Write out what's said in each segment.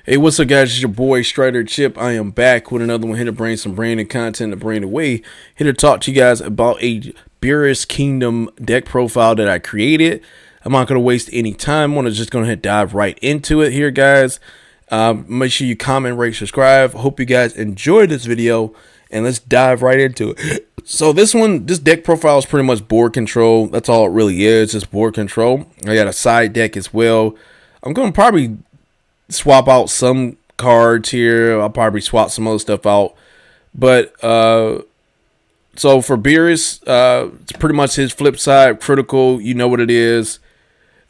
Hey, what's up, guys? It's your boy Strider Chip. I am back with another one here to bring some branded content to bring away. Here to talk to you guys about a Beerus Kingdom deck profile that I created. I'm not going to waste any time. I'm just going to dive right into it here, guys. Make sure you comment, rate, subscribe. Hope you guys enjoyed this video, and let's dive right into it. So this deck profile is pretty much board control. That's all it really is, just board control. I got a side deck as well. I'm going to probably swap out some cards here. I'll probably swap some other stuff out. But so for Beerus, it's pretty much his flip side, critical. You know what it is.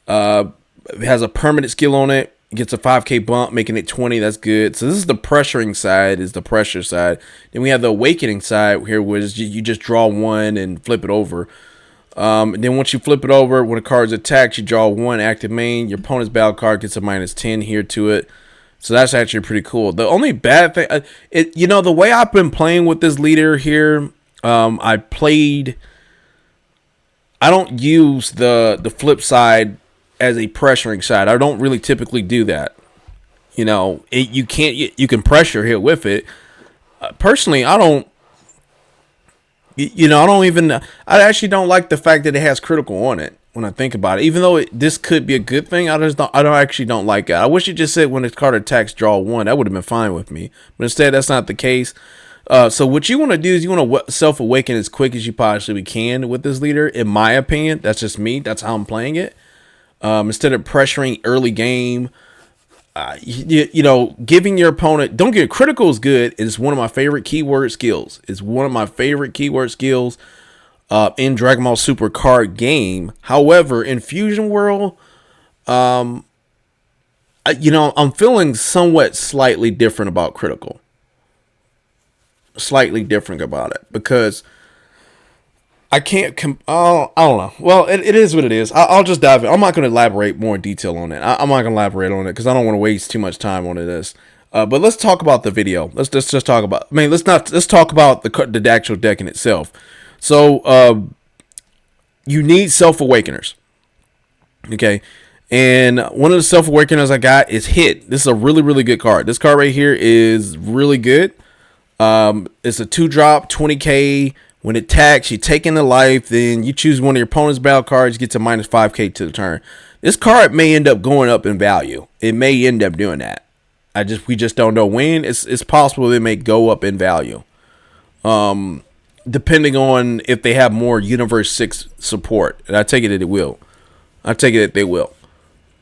It has a permanent skill on it. It gets a 5k bump, making it 20. That's good. So this is the pressuring side, is the pressure side. Then we have the awakening side here, where you just draw one and flip it over. And then once you flip it over, when a card's attacked, you draw one active main. Your opponent's battle card gets a -10 here to it. So that's actually pretty cool. The only bad thing, the way I've been playing with this leader here, I don't use the flip side as a pressuring side. I don't really typically do that. You can pressure here with it. Personally, I don't. I actually don't like the fact that it has critical on it when I think about it. Even though this could be a good thing, I don't like it. I wish it just said when this card attacks, draw one. That would have been fine with me. But instead, that's not the case. So what you want to do is you want to self-awaken as quick as you possibly can with this leader. In my opinion, that's just me. That's how I'm playing it. Instead of pressuring early game, giving your opponent, don't get critical is good. It's one of my favorite keyword skills. It's one of my favorite keyword skills in Dragon Ball Super card game. However, in Fusion World, I'm feeling somewhat slightly different about critical. Slightly different about it because I can't. I don't know. Well, it is what it is. I'll just dive in. I'm not going to elaborate more in detail on it. I'm not going to elaborate on it because I don't want to waste too much time on this. But let's talk about the video. Let's just talk about. Let's talk about the actual deck in itself. So, you need self awakeners. Okay, and one of the self awakeners I got is Hit. This is a really, really good card. This card right here is really good. It's a 2-drop, 20k. When it attacks, you take into life, then you choose one of your opponent's battle cards, gets a -5k to the turn. This card may end up going up in value. It may end up doing that. We just don't know when. It's possible it may go up in value. Depending on if they have more Universe 6 support. And I take it that it will. I take it that they will.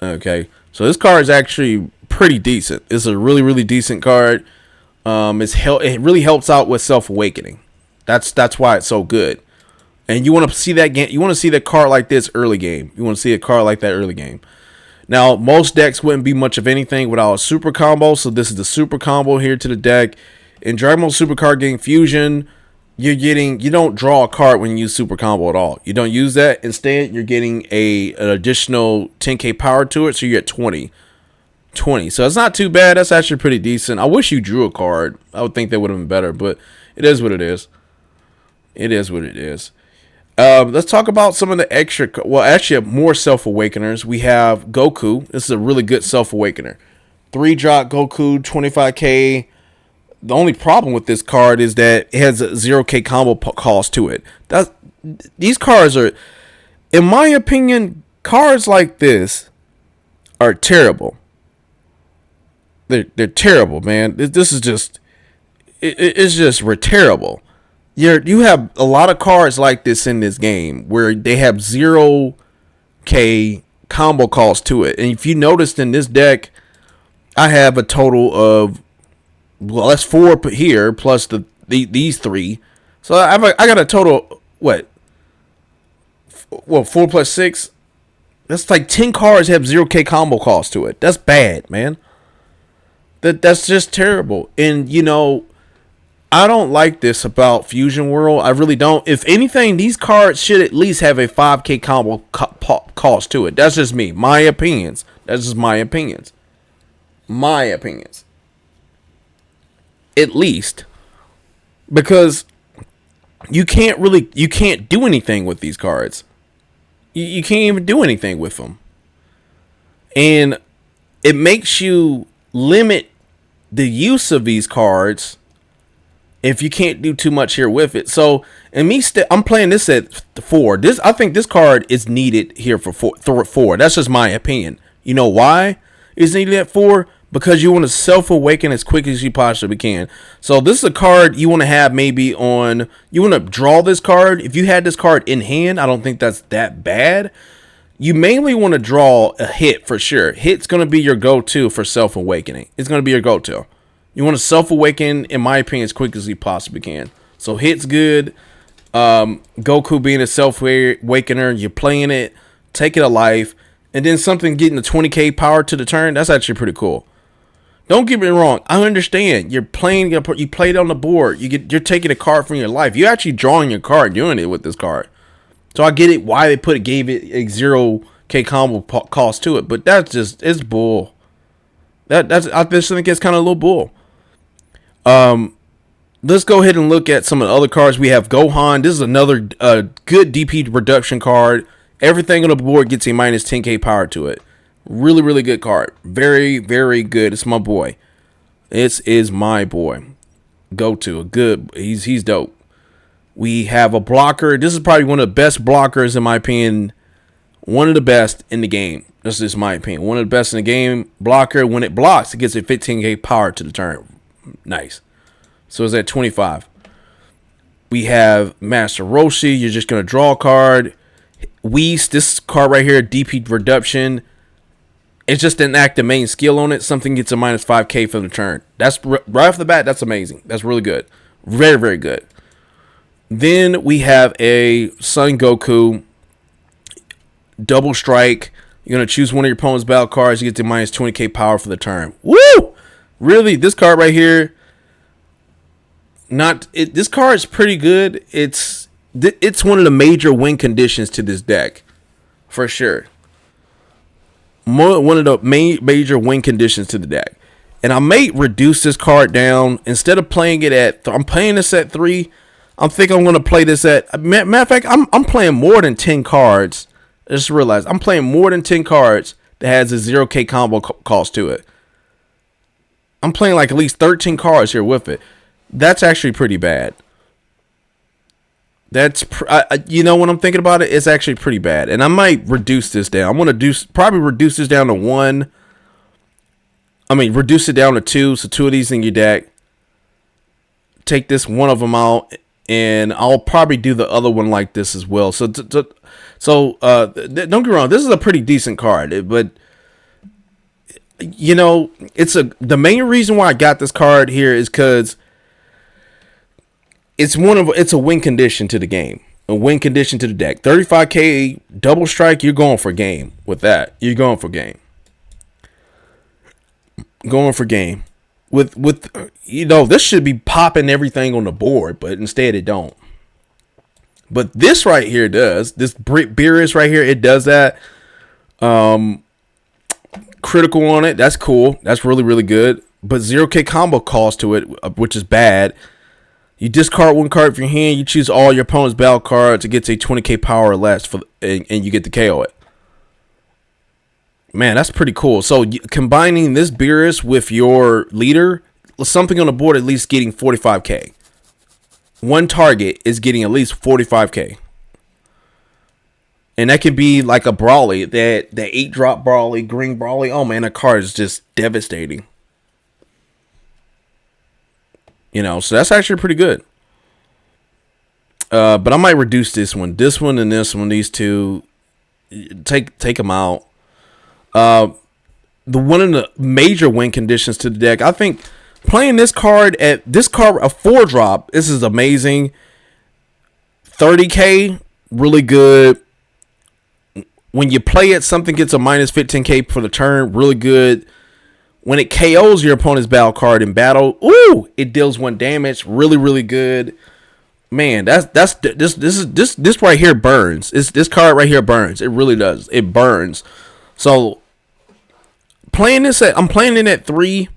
Okay. So this card is actually pretty decent. It's a really, really decent card. It really helps out with self-awakening. That's why it's so good. And you want to see that game. You want to see that card like this early game. You want to see a card like that early game. Now, most decks wouldn't be much of anything without a super combo. So this is the super combo here to the deck. In Dragon Ball Super Card Game Fusion, you don't draw a card when you use super combo at all. You don't use that. Instead, you're getting an additional 10k power to it. So you get 20. So it's not too bad. That's actually pretty decent. I wish you drew a card. I would think that would have been better, but it is what it is. It is what it is. Let's talk about some of the extra. Well, actually, more self-awakeners. We have Goku. This is a really good self-awakener. 3-drop Goku, 25k. The only problem with this card is that it has a 0k combo cost to it. These cards are, in my opinion, cards like this are terrible. They're terrible, man. This is just, it's just terrible. You have a lot of cards like this in this game where they have 0k combo cost to it. And if you noticed in this deck, I have a total of, well, that's 4 here plus these 3. So I got a total, what? Well, 4 plus 6. That's like 10 cards have 0k combo cost to it. That's bad, man. That's just terrible. And I don't like this about Fusion World. I really don't. If anything, these cards should at least have a 5k combo cost to it. That's just me. My opinions. That's just my opinions. My opinions. At least. Because you can't do anything with these cards. You can't even do anything with them. And it makes you limit the use of these cards if you can't do too much here with it. So, and I'm playing this at 4. I think this card is needed here for 4. That's just my opinion. You know why it's needed at 4? Because you want to self-awaken as quick as you possibly can. So this is a card you want to have maybe on... You want to draw this card. If you had this card in hand, I don't think that's that bad. You mainly want to draw a hit for sure. Hit's going to be your go-to for self-awakening. It's going to be your go-to. You want to self-awaken, in my opinion, as quick as you possibly can. So hit's good. Goku being a self-awakener, you're playing it, take it to life, and then something getting the 20k power to the turn, that's actually pretty cool. Don't get me wrong. I understand. You played on the board. You're taking a card from your life. You're actually drawing your card, doing it with this card. So I get it why they gave it a 0k combo cost to it, but it's bull. I just think it's kind of a little bull. Let's go ahead and look at some of the other cards. We have Gohan. This is another good DP reduction card. Everything on the board gets a minus 10k power to it. Really, really good card. Very, very good. It's my boy. This is my boy. He's dope. We have a blocker. This is probably one of the best blockers in my opinion. One of the best in the game. This is my opinion. One of the best in the game. Blocker, when it blocks, it gets a 15k power to the turn. Nice. So it's at 25. We have Master Roshi. You're just going to draw a card. Whis, this card right here, DP reduction. It's just an active main skill on it. Something gets a minus 5k for the turn. That's right off the bat. That's amazing. That's really good. Very, very good. Then we have a Son Goku. Double strike. You're going to choose one of your opponent's battle cards. You get the minus 20k power for the turn. Woo! Really? This card right here. This card is pretty good. It's one of the major win conditions to this deck. For sure. One of the major win conditions to the deck. And I may reduce this card down. Instead of playing it at... I'm playing this at 3. I think I'm going to play this at... Matter of fact, I'm playing more than 10 cards. I just realized I'm playing more than 10 cards that has a 0k combo cost to it. I'm playing like at least 13 cards here with it. That's actually pretty bad. You know, when I'm thinking about it, it's actually pretty bad. And I might reduce this down. I'm going to probably reduce this down to 1. Reduce it down to 2. So 2 of these in your deck. Take this one of them out. And I'll probably do the other one like this as well. So don't get me wrong. This is a pretty decent card. But, you know, the main reason why I got this card here is because it's a win condition to the game. A win condition to the deck. 35k double strike, you're going for game with that. You're going for game. Going for game. With you know, this should be popping everything on the board, but instead it don't. But this right here does. This Beerus right here, it does that. Critical on it. That's cool. That's really, really good. But 0k combo cost to it, which is bad. You discard one card from your hand. You choose all your opponent's battle cards. It gets a 20k power or less, and you get to KO it. Man, that's pretty cool. So combining this Beerus with your leader, something on the board at least getting 45k. One target is getting at least 45k. And that could be like a Brawly, that 8-drop Brawly, green Brawly. Oh man, that card is just devastating. You know, so that's actually pretty good. But I might reduce this one. This one and this one, these two. Take them out. One of the major win conditions to the deck, I think playing this card a 4-drop, this is amazing. 30k, really good. When you play it, something gets a minus 15k for the turn, really good. When it KOs your opponent's battle card in battle, it deals 1 damage. Really, really good. Man, this right here burns. This card right here burns. It really does. It burns. So I'm playing it at 3.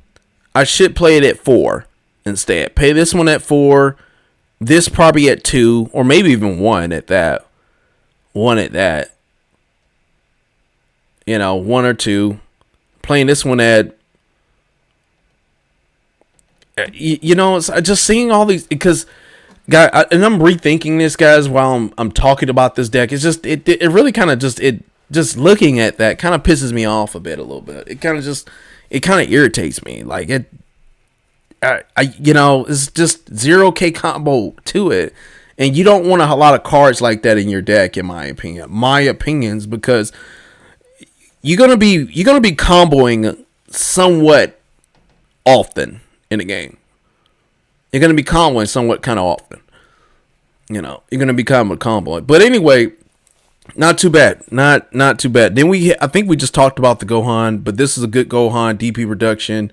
I should play it at 4 instead. Pay this one at 4. This probably at 2, or maybe even 1 at that. 1 at that. You know, 1 or 2. Playing this one at You know, it's just seeing all these because, guy, and I'm rethinking this, guys, while I'm talking about this deck. It's just it really kind of just looking at that kind of pisses me off a bit, a little bit. It kind of irritates me. Like you know, it's just 0K combo to it, and you don't want a lot of cards like that in your deck, in my opinion. My opinions, because you're gonna be comboing somewhat often in the game. You're gonna be comboing somewhat kind of often. You know, you're gonna be kind of comboing. But anyway, not too bad. Not too bad. Then I think we just talked about the Gohan, but this is a good Gohan DP reduction.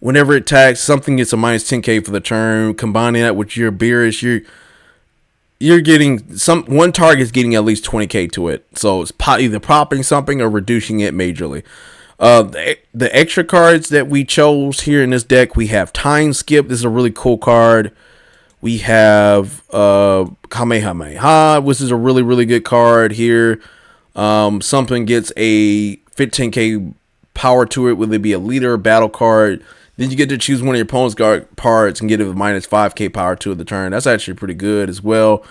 Whenever it attacks, something gets a minus 10k for the turn. Combining that with your Beerus, you're getting one target's getting at least 20k to it. So it's either popping something or reducing it majorly. The extra cards that we chose here in this deck, we have Time Skip. This is a really cool card. We have Kamehameha, which is a really, really good card here. Something gets a 15k power to it, whether it be a leader or battle card. Then you get to choose one of your opponent's guard parts and get a minus 5k power to the turn. That's actually pretty good as well.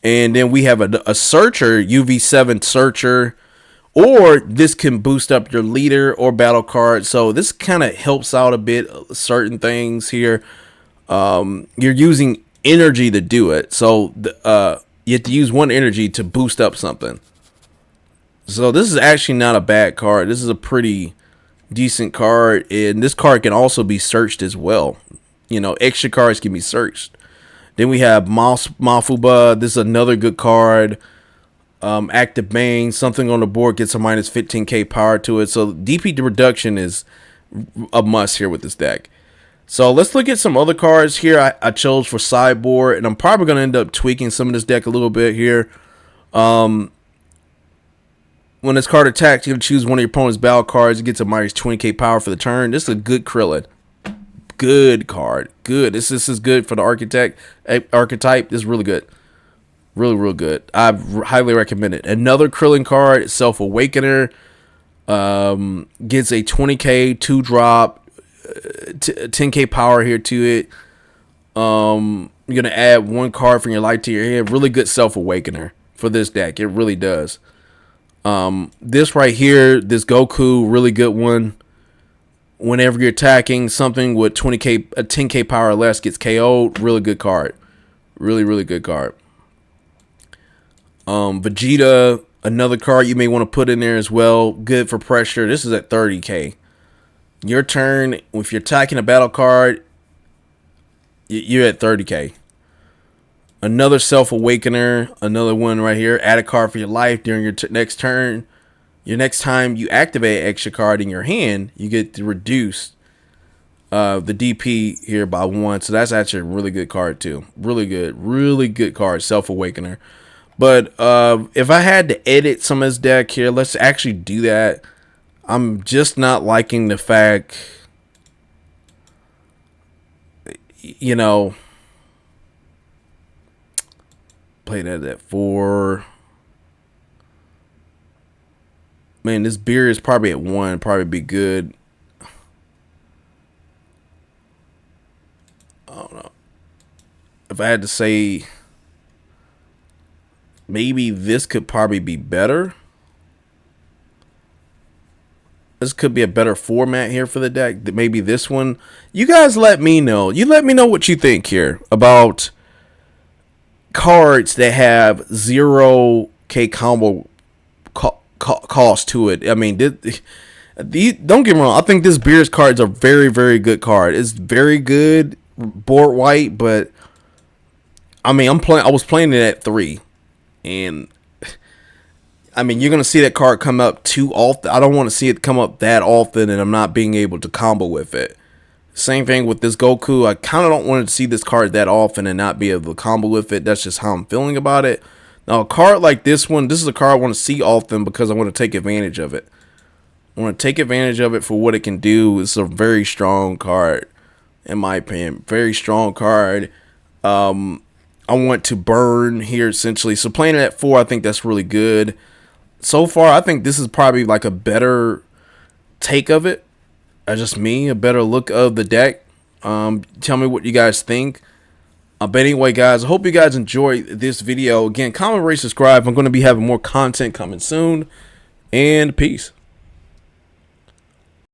And then we have a Searcher, UV7 Searcher. Or this can boost up your leader or battle card. So this kind of helps out a bit, certain things here. You're using energy to do it. So you have to use one energy to boost up something. So this is actually not a bad card. This is a pretty decent card. And this card can also be searched as well. You know, extra cards can be searched. Then we have Mafuba. This is another good card. Active Bane, something on the board gets a minus 15k power to it. So DP reduction is a must here with this deck. So let's look at some other cards here. I chose for sideboard, and I'm probably going to end up tweaking some of this deck a little bit here. When this card attacks, you can choose one of your opponent's battle cards. It gets a minus 20k power for the turn. This is a good Krillin. Good card. Good. This is good for the archetype. This is really good. Really, real good. I highly recommend it. Another Krillin card, Self Awakener, gets a 20k 2-drop, 10k power here to it. You're gonna add one card from your light to your hand. Really good Self Awakener for this deck. It really does. This right here, this Goku, really good one. Whenever you're attacking, something with 20k, a 10k power or less gets KO'd. Really good card. Really, really good card. Vegeta, another card you may want to put in there as well. Good for pressure. This is at 30k. Your turn, if you're attacking a battle card, you're at 30k. Another Self Awakener, another one right here. Add a card for your life during your next turn. Your next time you activate an extra card in your hand, you get to reduce the DP here by 1. So that's actually a really good card too. Really good card, Self Awakener. But if I had to edit some of this deck here, let's actually do that. I'm just not liking the fact, you know, play that at 4. Man, this beer is probably at 1. Probably be good. I don't know. If I had to say, maybe this could probably be better. This could be a better format here for the deck. Maybe this one. You guys let me know. You let me know what you think here about cards that have 0k combo cost to it. I mean, don't get me wrong. I think this Beerus card is a very, very good card. It's very good board white, but I mean, I was playing it at 3, and I mean, you're gonna see that card come up too often. I don't want to see it come up that often, and I'm not being able to combo with it. Same thing with this Goku. I kind of don't want to see this card that often and not be able to combo with it. That's just how I'm feeling about it. Now, a card like this one, this is a card I want to see often because I want to take advantage of it. I want to take advantage of it for what it can do. It's a very strong card, in my opinion. Very strong card. I want to burn here, essentially. So playing it at 4, I think that's really good. So far, I think this is probably like a better take of it. Just me, a better look of the deck. Tell me what you guys think. But anyway, guys, I hope you guys enjoyed this video. Again, comment, rate, subscribe. I'm going to be having more content coming soon. And peace.